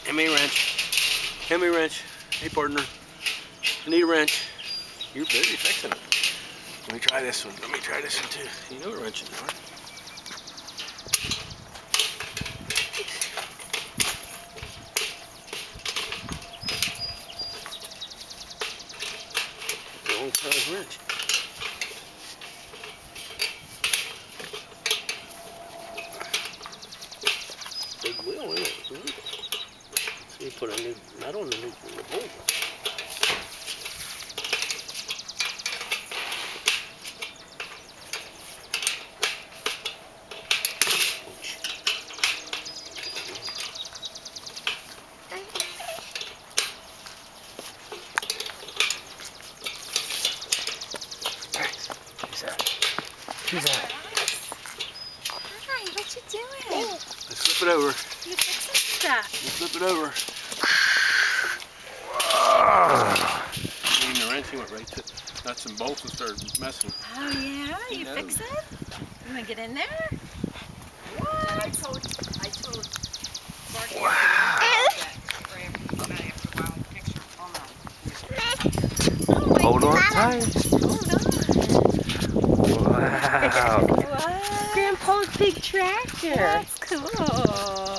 Hand me a wrench. Hand me a wrench. Hey, partner. I need a wrench. You're busy fixing it. Let me try this one. Let me try this one too. You know what wrenches are. Long size wrench. Big wheel, isn't it? So you put a new nut on the new bolt. Who's that? Hi, what you doing? Let's flip it over. You fixing stuff. Let's flip it over. The wrench, he went right to nuts and bolts and started messing. Oh yeah, you fix it? You wanna get in there? What? I told Marty Wow. Hold on tight. Hold on. Wow. What? Grandpa's big tractor. That's cool.